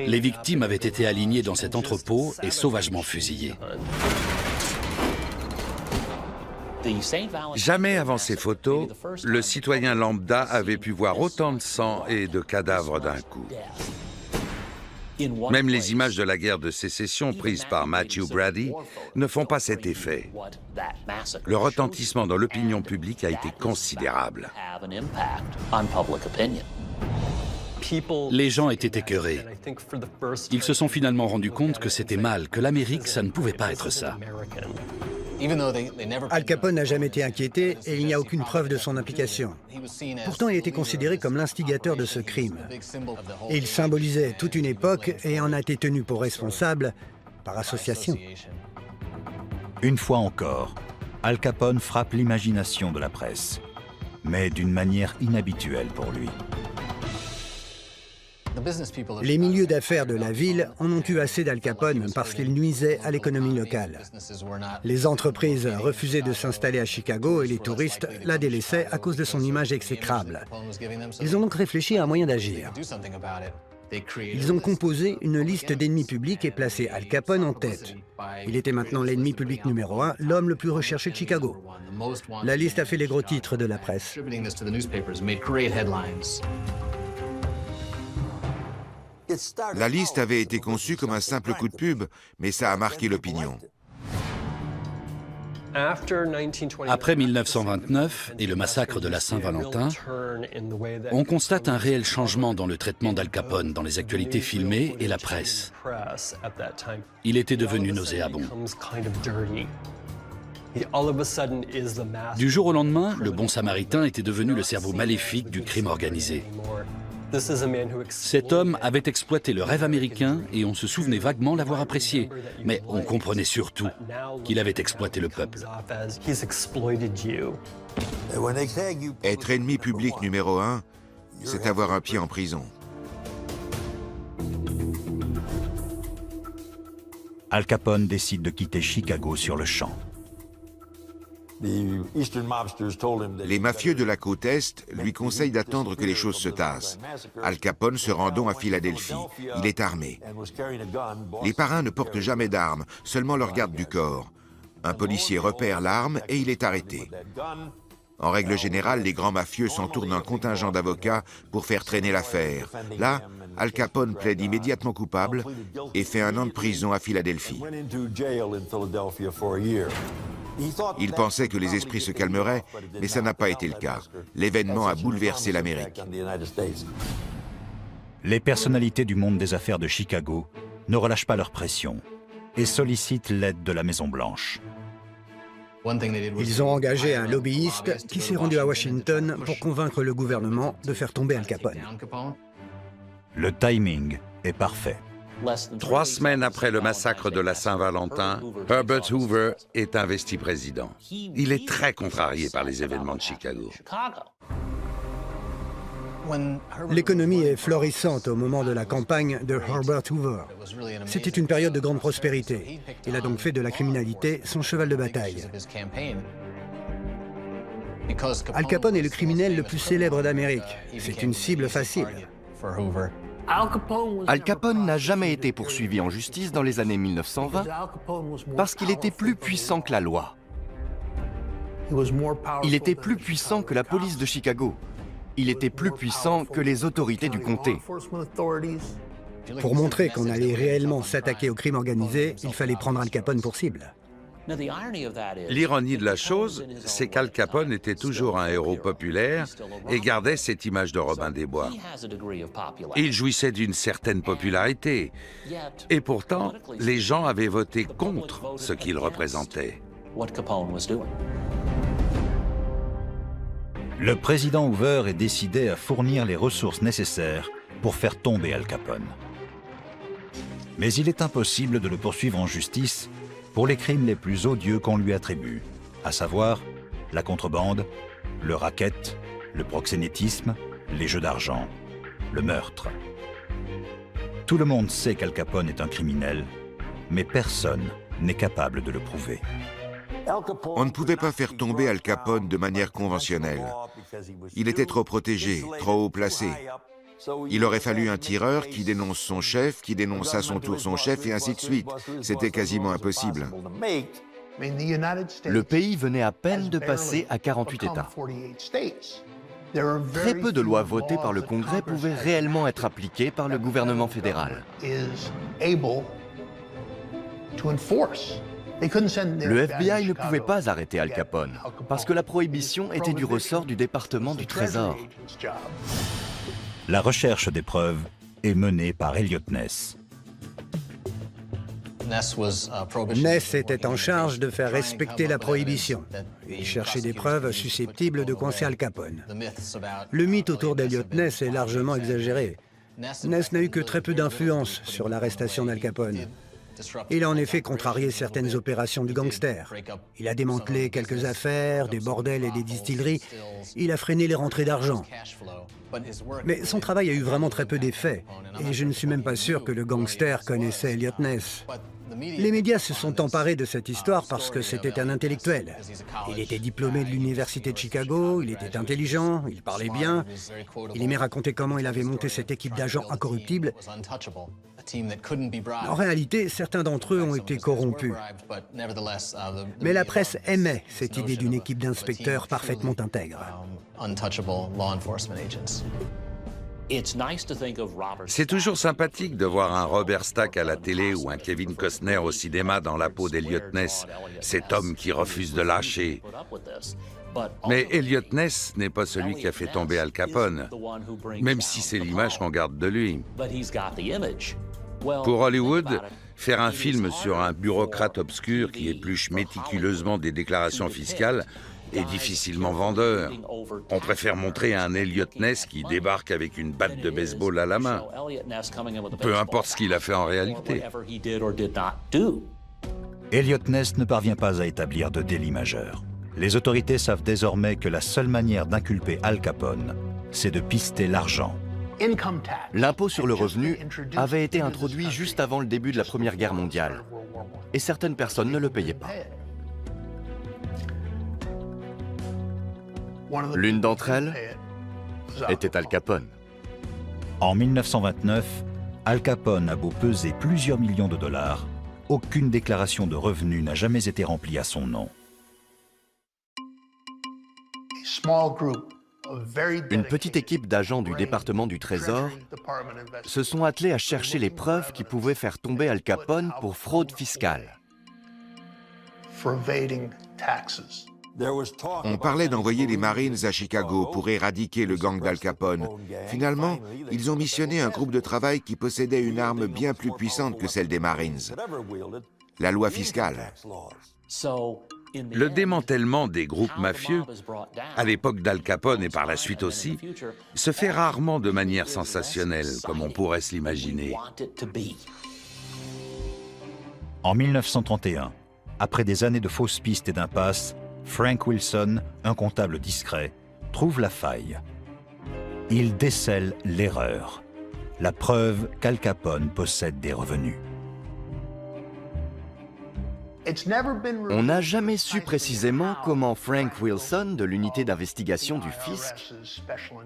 Les victimes avaient été alignées dans cet entrepôt et sauvagement fusillées. Jamais avant ces photos, le citoyen lambda avait pu voir autant de sang et de cadavres d'un coup. Même les images de la guerre de sécession prises par Matthew Brady ne font pas cet effet. Le retentissement dans l'opinion publique a été considérable. Les gens étaient écœurés. Ils se sont finalement rendus compte que c'était mal, que l'Amérique, ça ne pouvait pas être ça. Al Capone n'a jamais été inquiété et il n'y a aucune preuve de son implication. Pourtant, il était considéré comme l'instigateur de ce crime. Et il symbolisait toute une époque et en a été tenu pour responsable par association. Une fois encore, Al Capone frappe l'imagination de la presse, mais d'une manière inhabituelle pour lui. Les milieux d'affaires de la ville en ont eu assez d'Al Capone parce qu'il nuisait à l'économie locale. Les entreprises refusaient de s'installer à Chicago et les touristes la délaissaient à cause de son image exécrable. Ils ont donc réfléchi à un moyen d'agir. Ils ont composé une liste d'ennemis publics et placé Al Capone en tête. Il était maintenant l'ennemi public numéro 1, l'homme le plus recherché de Chicago. La liste a fait les gros titres de la presse. La liste avait été conçue comme un simple coup de pub, mais ça a marqué l'opinion. Après 1929 et le massacre de la Saint-Valentin, on constate un réel changement dans le traitement d'Al Capone dans les actualités filmées et la presse. Il était devenu nauséabond. Du jour au lendemain, le bon samaritain était devenu le cerveau maléfique du crime organisé. Cet homme avait exploité le rêve américain et on se souvenait vaguement l'avoir apprécié. Mais on comprenait surtout qu'il avait exploité le peuple. Être ennemi public numéro 1, c'est avoir un pied en prison. Al Capone décide de quitter Chicago sur le champ. Les mafieux de la côte Est lui conseillent d'attendre que les choses se tassent. Al Capone se rend donc à Philadelphie. Il est armé. Les parrains ne portent jamais d'armes, seulement leur garde du corps. Un policier repère l'arme et il est arrêté. En règle générale, les grands mafieux s'entourent d'un contingent d'avocats pour faire traîner l'affaire. Là, Al Capone plaide immédiatement coupable et fait 1 an de prison à Philadelphie. Il pensait que les esprits se calmeraient, mais ça n'a pas été le cas. L'événement a bouleversé l'Amérique. Les personnalités du monde des affaires de Chicago ne relâchent pas leur pression et sollicitent l'aide de la Maison-Blanche. Ils ont engagé un lobbyiste qui s'est rendu à Washington pour convaincre le gouvernement de faire tomber Al Capone. Le timing est parfait. 3 semaines après le massacre de la Saint-Valentin, Herbert Hoover est investi président. Il est très contrarié par les événements de Chicago. L'économie est florissante au moment de la campagne de Herbert Hoover. C'était une période de grande prospérité. Il a donc fait de la criminalité son cheval de bataille. Al Capone est le criminel le plus célèbre d'Amérique. C'est une cible facile. Al Capone n'a jamais été poursuivi en justice dans les années 1920 parce qu'il était plus puissant que la loi. Il était plus puissant que la police de Chicago. Il était plus puissant que les autorités du comté. Pour montrer qu'on allait réellement s'attaquer au crime organisé, il fallait prendre Al Capone pour cible. L'ironie de la chose, c'est qu'Al Capone était toujours un héros populaire et gardait cette image de Robin des Bois. Il jouissait d'une certaine popularité. Et pourtant, les gens avaient voté contre ce qu'il représentait. Le président Hoover est décidé à fournir les ressources nécessaires pour faire tomber Al Capone. Mais il est impossible de le poursuivre en justice pour les crimes les plus odieux qu'on lui attribue, à savoir la contrebande, le racket, le proxénétisme, les jeux d'argent, le meurtre. Tout le monde sait qu'Al Capone est un criminel, mais personne n'est capable de le prouver. On ne pouvait pas faire tomber Al Capone de manière conventionnelle. Il était trop protégé, trop haut placé. Il aurait fallu un tireur qui dénonce son chef, qui dénonce à son tour son chef, et ainsi de suite. C'était quasiment impossible. Le pays venait à peine de passer à 48 États. Très peu de lois votées par le Congrès pouvaient réellement être appliquées par le gouvernement fédéral. Le FBI ne pouvait pas arrêter Al Capone, parce que la prohibition était du ressort du département du Trésor. La recherche des preuves est menée par Eliot Ness. Ness était en charge de faire respecter la prohibition. Il cherchait des preuves susceptibles de coincer Al Capone. Le mythe autour d'Eliot Ness est largement exagéré. Ness n'a eu que très peu d'influence sur l'arrestation d'Al Capone. Il a en effet contrarié certaines opérations du gangster. Il a démantelé quelques affaires, des bordels et des distilleries. Il a freiné les rentrées d'argent. Mais son travail a eu vraiment très peu d'effet. Et je ne suis même pas sûr que le gangster connaissait Eliot Ness. Les médias se sont emparés de cette histoire parce que c'était un intellectuel. Il était diplômé de l'université de Chicago, il était intelligent, il parlait bien. Il aimait raconter comment il avait monté cette équipe d'agents incorruptibles. En réalité, certains d'entre eux ont été corrompus. Mais la presse aimait cette idée d'une équipe d'inspecteurs parfaitement intègre. C'est toujours sympathique de voir un Robert Stack à la télé ou un Kevin Costner au cinéma dans la peau d'Eliot Ness, cet homme qui refuse de lâcher. Mais Eliot Ness n'est pas celui qui a fait tomber Al Capone, même si c'est l'image qu'on garde de lui. Pour Hollywood, faire un film sur un bureaucrate obscur qui épluche méticuleusement des déclarations fiscales est difficilement vendeur. On préfère montrer un Eliot Ness qui débarque avec une batte de baseball à la main. Peu importe ce qu'il a fait en réalité. Eliot Ness ne parvient pas à établir de délit majeur. Les autorités savent désormais que la seule manière d'inculper Al Capone, c'est de pister l'argent. L'impôt sur le revenu avait été introduit juste avant le début de la Première Guerre mondiale. Et certaines personnes ne le payaient pas. L'une d'entre elles était Al Capone. En 1929, Al Capone a beau peser plusieurs millions de dollars, aucune déclaration de revenus n'a jamais été remplie à son nom. Une petite équipe d'agents du département du Trésor se sont attelés à chercher les preuves qui pouvaient faire tomber Al Capone pour fraude fiscale. On parlait d'envoyer les Marines à Chicago pour éradiquer le gang d'Al Capone. Finalement, ils ont missionné un groupe de travail qui possédait une arme bien plus puissante que celle des Marines, la loi fiscale. Le démantèlement des groupes mafieux, à l'époque d'Al Capone et par la suite aussi, se fait rarement de manière sensationnelle, comme on pourrait se l'imaginer. En 1931, après des années de fausses pistes et d'impasses, Frank Wilson, un comptable discret, trouve la faille. Il décèle l'erreur, la preuve qu'Al Capone possède des revenus. On n'a jamais su précisément comment Frank Wilson, de l'unité d'investigation du fisc,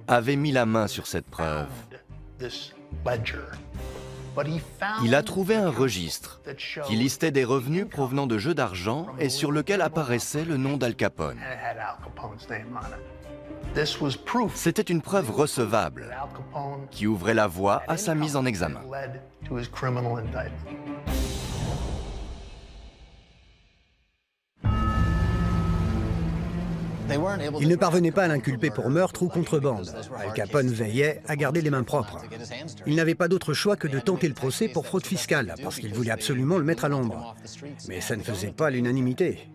avait mis la main sur cette preuve. Il a trouvé un registre qui listait des revenus provenant de jeux d'argent et sur lequel apparaissait le nom d'Al Capone. C'était une preuve recevable qui ouvrait la voie à sa mise en examen. Ils ne parvenaient pas à l'inculper pour meurtre ou contrebande. Al Capone veillait à garder les mains propres. Il n'avait pas d'autre choix que de tenter le procès pour fraude fiscale, parce qu'il voulait absolument le mettre à l'ombre. Mais ça ne faisait pas l'unanimité.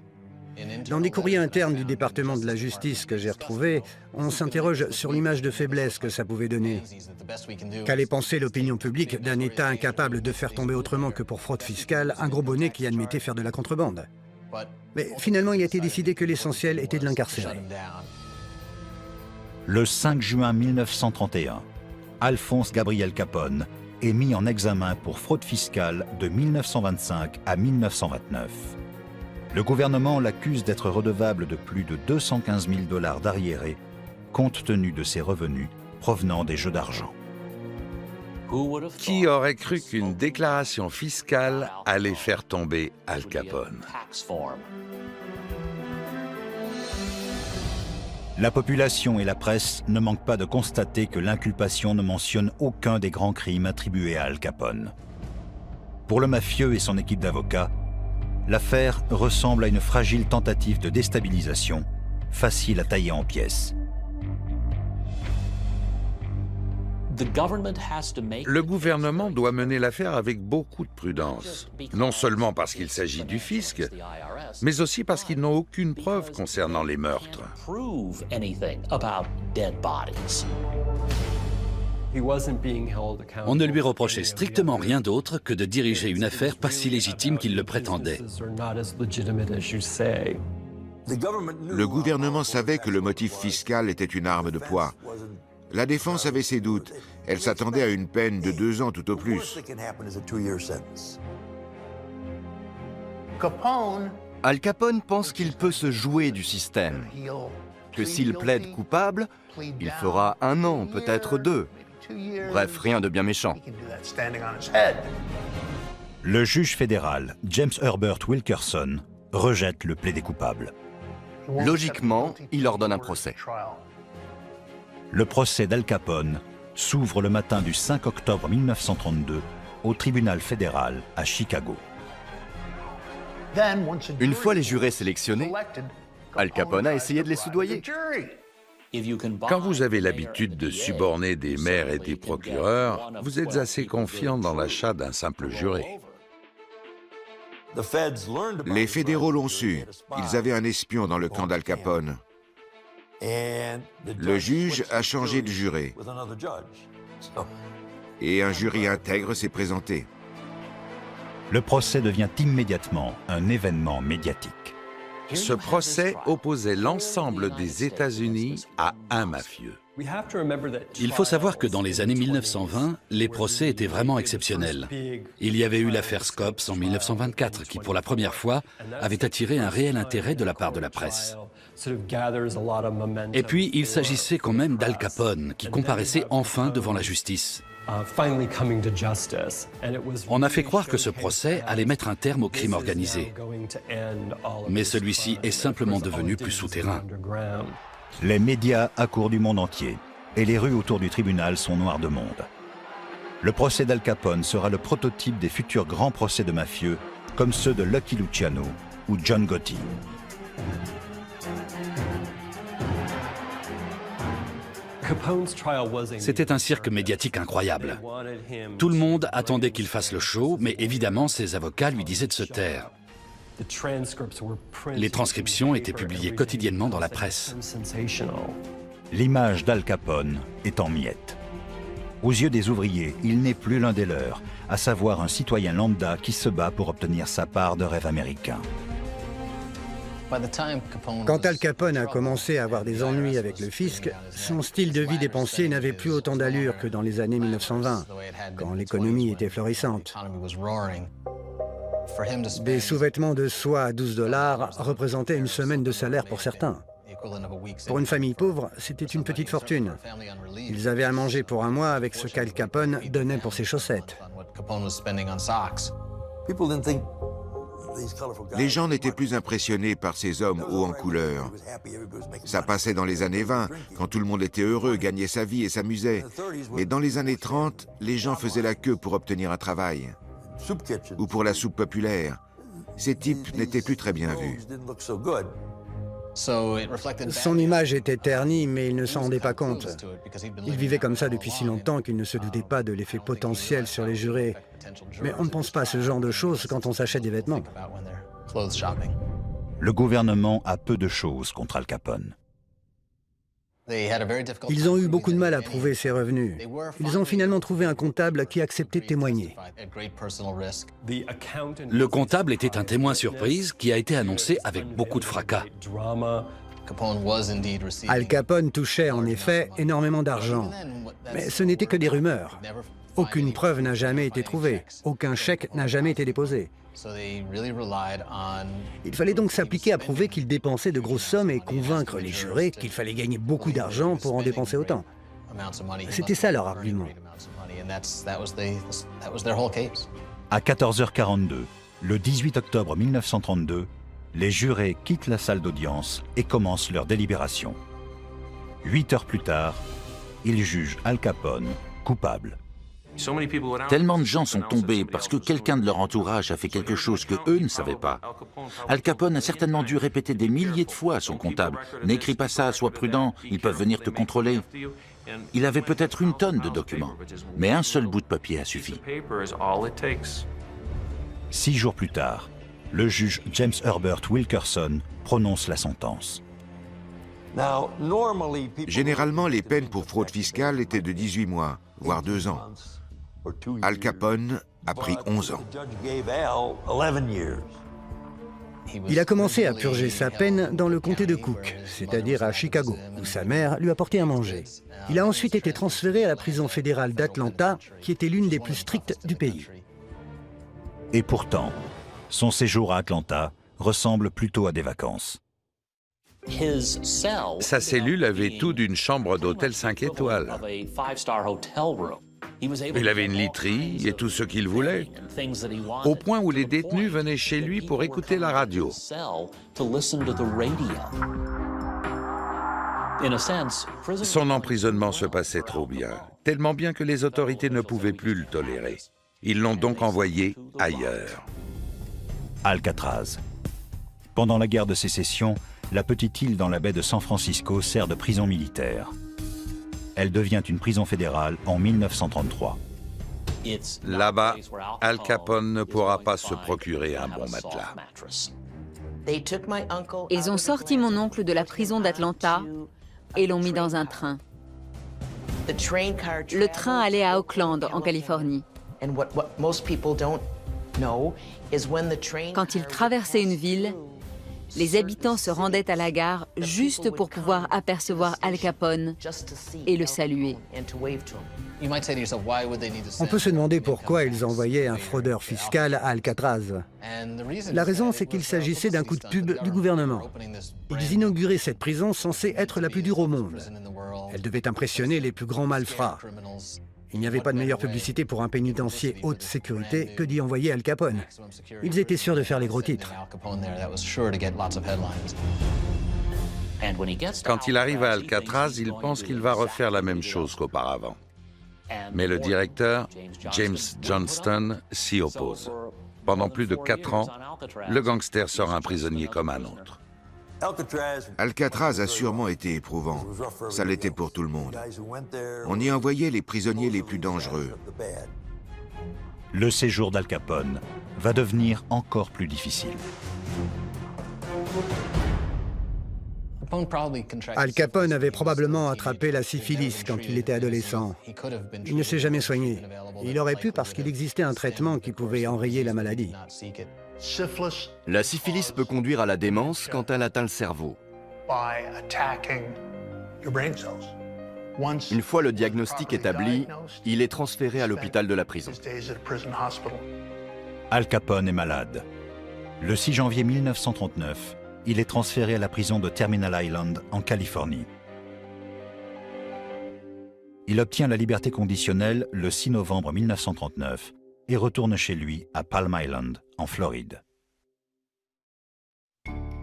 Dans des courriers internes du département de la justice que j'ai retrouvés, on s'interroge sur l'image de faiblesse que ça pouvait donner. Qu'allait penser l'opinion publique d'un État incapable de faire tomber autrement que pour fraude fiscale un gros bonnet qui admettait faire de la contrebande? Mais finalement, il a été décidé que l'essentiel était de l'incarcérer. Le 5 juin 1931, Alphonse Gabriel Capone est mis en examen pour fraude fiscale de 1925 à 1929. Le gouvernement l'accuse d'être redevable de plus de 215 000 $ d'arriérés, compte tenu de ses revenus provenant des jeux d'argent. Qui aurait cru qu'une déclaration fiscale allait faire tomber Al Capone? La population et la presse ne manquent pas de constater que l'inculpation ne mentionne aucun des grands crimes attribués à Al Capone. Pour le mafieux et son équipe d'avocats, l'affaire ressemble à une fragile tentative de déstabilisation, facile à tailler en pièces. Le gouvernement doit mener l'affaire avec beaucoup de prudence, non seulement parce qu'il s'agit du fisc, mais aussi parce qu'ils n'ont aucune preuve concernant les meurtres. On ne lui reprochait strictement rien d'autre que de diriger une affaire pas si légitime qu'il le prétendait. Le gouvernement savait que le motif fiscal était une arme de poids. La défense avait ses doutes. Elle s'attendait à une peine de 2 ans tout au plus. Al Capone pense qu'il peut se jouer du système, que s'il plaide coupable, il fera 1 an, peut-être 2. Bref, rien de bien méchant. Le juge fédéral, James Herbert Wilkerson, rejette le plaidé coupable. Logiquement, il ordonne un procès. Le procès d'Al Capone s'ouvre le matin du 5 octobre 1932 au tribunal fédéral à Chicago. Une fois les jurés sélectionnés, Al Capone a essayé de les soudoyer. Quand vous avez l'habitude de suborner des maires et des procureurs, vous êtes assez confiant dans l'achat d'un simple juré. Les fédéraux l'ont su. Ils avaient un espion dans le camp d'Al Capone. Le juge a changé de juré. Et un jury intègre s'est présenté. Le procès devient immédiatement un événement médiatique. Ce procès opposait l'ensemble des États-Unis à un mafieux. Il faut savoir que dans les années 1920, les procès étaient vraiment exceptionnels. Il y avait eu l'affaire Scopes en 1924 qui, pour la première fois, avait attiré un réel intérêt de la part de la presse. Et puis, il s'agissait quand même d'Al Capone, qui comparaissait enfin devant la justice. On a fait croire que ce procès allait mettre un terme au crime organisé. Mais celui-ci est simplement devenu plus souterrain. Les médias accourent du monde entier et les rues autour du tribunal sont noires de monde. Le procès d'Al Capone sera le prototype des futurs grands procès de mafieux comme ceux de Lucky Luciano ou John Gotti. C'était un cirque médiatique incroyable. Tout le monde attendait qu'il fasse le show, mais évidemment, ses avocats lui disaient de se taire. Les transcriptions étaient publiées quotidiennement dans la presse. L'image d'Al Capone est en miettes. Aux yeux des ouvriers, il n'est plus l'un des leurs, à savoir un citoyen lambda qui se bat pour obtenir sa part de rêve américain. Quand Al Capone a commencé à avoir des ennuis avec le fisc, son style de vie dépensier n'avait plus autant d'allure que dans les années 1920, quand l'économie était florissante. Des sous-vêtements de soie à 12 $ représentaient une semaine de salaire pour certains. Pour une famille pauvre, c'était une petite fortune. Ils avaient à manger pour un mois avec ce qu'Al Capone donnait pour ses chaussettes. Les gens n'étaient plus impressionnés par ces hommes hauts en couleur. Ça passait dans les années 20, quand tout le monde était heureux, gagnait sa vie et s'amusait. Mais dans les années 30, les gens faisaient la queue pour obtenir un travail. Ou pour la soupe populaire. Ces types n'étaient plus très bien vus. Son image était ternie, mais il ne s'en rendait pas compte. Il vivait comme ça depuis si longtemps qu'il ne se doutait pas de l'effet potentiel sur les jurés. Mais on ne pense pas à ce genre de choses quand on s'achète des vêtements. Le gouvernement a peu de choses contre Al Capone. Ils ont eu beaucoup de mal à prouver ses revenus. Ils ont finalement trouvé un comptable qui acceptait de témoigner. Le comptable était un témoin surprise qui a été annoncé avec beaucoup de fracas. Al Capone touchait en effet énormément d'argent. Mais ce n'était que des rumeurs. Aucune preuve n'a jamais été trouvée. Aucun chèque n'a jamais été déposé. Il fallait donc s'appliquer à prouver qu'il dépensait de grosses sommes et convaincre les jurés qu'il fallait gagner beaucoup d'argent pour en dépenser autant. C'était ça leur argument. À 14h42, le 18 octobre 1932, les jurés quittent la salle d'audience et commencent leur délibération. 8 heures plus tard, ils jugent Al Capone coupable. Tellement de gens sont tombés parce que quelqu'un de leur entourage a fait quelque chose que eux ne savaient pas. Al Capone a certainement dû répéter des milliers de fois à son comptable « N'écris pas ça, sois prudent, ils peuvent venir te contrôler ». Il avait peut-être une tonne de documents, mais un seul bout de papier a suffi. 6 jours plus tard, le juge James Herbert Wilkerson prononce la sentence. Généralement, les peines pour fraude fiscale étaient de 18 mois, voire 2 ans. Al Capone a pris 11 ans. Il a commencé à purger sa peine dans le comté de Cook, c'est-à-dire à Chicago, où sa mère lui apportait à manger. Il a ensuite été transféré à la prison fédérale d'Atlanta, qui était l'une des plus strictes du pays. Et pourtant, son séjour à Atlanta ressemble plutôt à des vacances. Sa cellule avait tout d'une chambre d'hôtel 5 étoiles. Il avait une literie et tout ce qu'il voulait, au point où les détenus venaient chez lui pour écouter la radio. Son emprisonnement se passait trop bien, tellement bien que les autorités ne pouvaient plus le tolérer. Ils l'ont donc envoyé ailleurs. Alcatraz. Pendant la guerre de sécession, la petite île dans la baie de San Francisco sert de prison militaire. Elle devient une prison fédérale en 1933. Là-bas, Al Capone ne pourra pas se procurer un bon matelas. Ils ont sorti mon oncle de la prison d'Atlanta et l'ont mis dans un train. Le train allait à Oakland, en Californie. Quand il traversait une ville, les habitants se rendaient à la gare juste pour pouvoir apercevoir Al Capone et le saluer. On peut se demander pourquoi ils envoyaient un fraudeur fiscal à Alcatraz. La raison, c'est qu'il s'agissait d'un coup de pub du gouvernement. Ils inauguraient cette prison censée être la plus dure au monde. Elle devait impressionner les plus grands malfrats. Il n'y avait pas de meilleure publicité pour un pénitencier haute sécurité que d'y envoyer Al Capone. Ils étaient sûrs de faire les gros titres. Quand il arrive à Alcatraz, il pense qu'il va refaire la même chose qu'auparavant. Mais le directeur, James Johnston, s'y oppose. Pendant plus de 4 ans, le gangster sera un prisonnier comme un autre. Alcatraz a sûrement été éprouvant. Ça l'était pour tout le monde. On y envoyait les prisonniers les plus dangereux. Le séjour d'Al Capone va devenir encore plus difficile. Al Capone avait probablement attrapé la syphilis quand il était adolescent. Il ne s'est jamais soigné. Il aurait pu parce qu'il existait un traitement qui pouvait enrayer la maladie. La syphilis peut conduire à la démence quand elle atteint le cerveau. Une fois le diagnostic établi, il est transféré à l'hôpital de la prison. Al Capone est malade. Le 6 janvier 1939, il est transféré à la prison de Terminal Island, en Californie. Il obtient la liberté conditionnelle le 6 novembre 1939 et retourne chez lui à Palm Island, en Floride.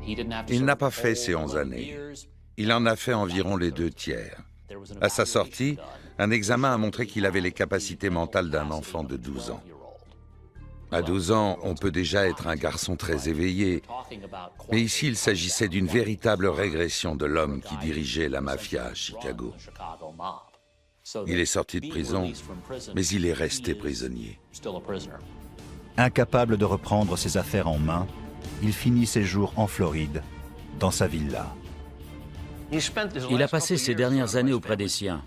Il n'a pas fait ses 11 années. Il en a fait environ les 2 tiers. À sa sortie, un examen a montré qu'il avait les capacités mentales d'un enfant de 12 ans. À 12 ans, on peut déjà être un garçon très éveillé. Mais ici, il s'agissait d'une véritable régression de l'homme qui dirigeait la mafia à Chicago. Il est sorti de prison, mais il est resté prisonnier. Incapable de reprendre ses affaires en main, il finit ses jours en Floride, dans sa villa. Il a passé ses dernières années auprès des siens.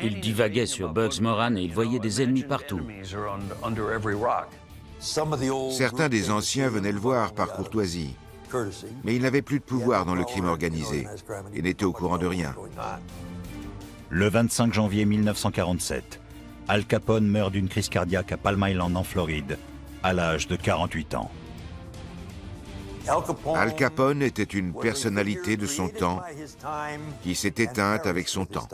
Il divaguait sur Bugs Moran et il voyait des ennemis partout. Certains des anciens venaient le voir par courtoisie, mais il n'avait plus de pouvoir dans le crime organisé et n'était au courant de rien. Le 25 janvier 1947, Al Capone meurt d'une crise cardiaque à Palm Island en Floride, à l'âge de 48 ans. Al Capone était une personnalité de son temps qui s'est éteinte avec son temps.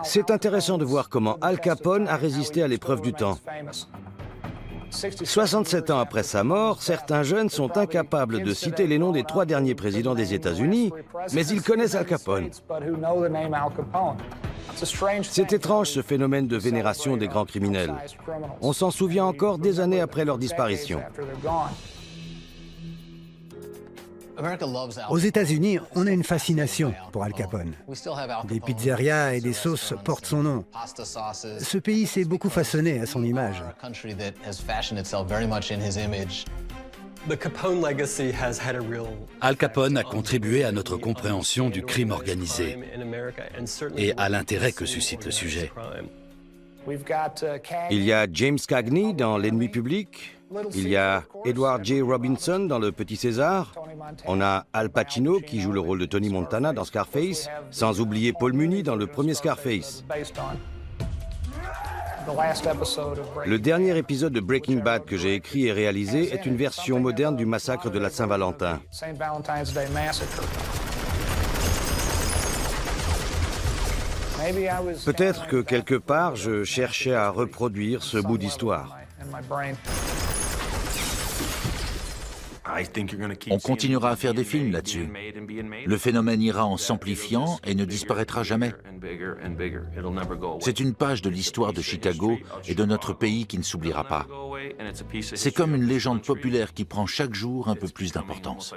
C'est intéressant de voir comment Al Capone a résisté à l'épreuve du temps. 67 ans après sa mort, certains jeunes sont incapables de citer les noms des 3 derniers présidents des États-Unis, mais ils connaissent Al Capone. C'est étrange ce phénomène de vénération des grands criminels. On s'en souvient encore des années après leur disparition. Aux États-Unis, on a une fascination pour Al Capone. Des pizzerias et des sauces portent son nom. Ce pays s'est beaucoup façonné à son image. Al Capone a contribué à notre compréhension du crime organisé et à l'intérêt que suscite le sujet. Il y a James Cagney dans L'ennemi public. Il y a Edward J. Robinson dans Le Petit César. On a Al Pacino qui joue le rôle de Tony Montana dans Scarface, sans oublier Paul Muni dans le premier Scarface. Le dernier épisode de Breaking Bad que j'ai écrit et réalisé est une version moderne du massacre de la Saint-Valentin. Peut-être que quelque part, je cherchais à reproduire ce bout d'histoire. On continuera à faire des films là-dessus. Le phénomène ira en s'amplifiant et ne disparaîtra jamais. C'est une page de l'histoire de Chicago et de notre pays qui ne s'oubliera pas. C'est comme une légende populaire qui prend chaque jour un peu plus d'importance.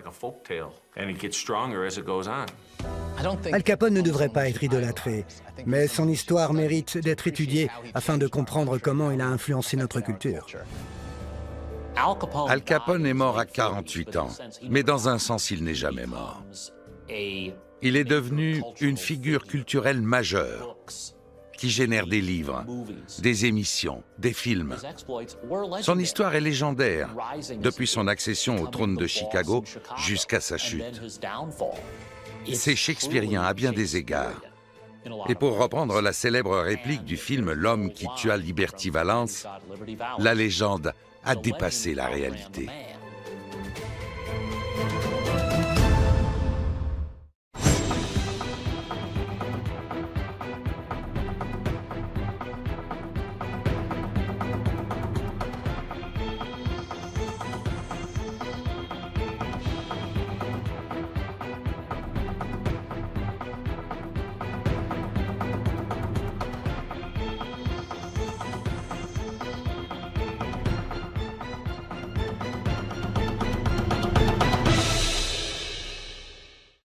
Al Capone ne devrait pas être idolâtré, mais son histoire mérite d'être étudiée afin de comprendre comment il a influencé notre culture. Al Capone est mort à 48 ans, mais dans un sens, il n'est jamais mort. Il est devenu une figure culturelle majeure qui génère des livres, des émissions, des films. Son histoire est légendaire, depuis son accession au trône de Chicago jusqu'à sa chute. C'est shakespearien à bien des égards. Et pour reprendre la célèbre réplique du film L'homme qui tua Liberty Valance, la légende a dépassé la réalité.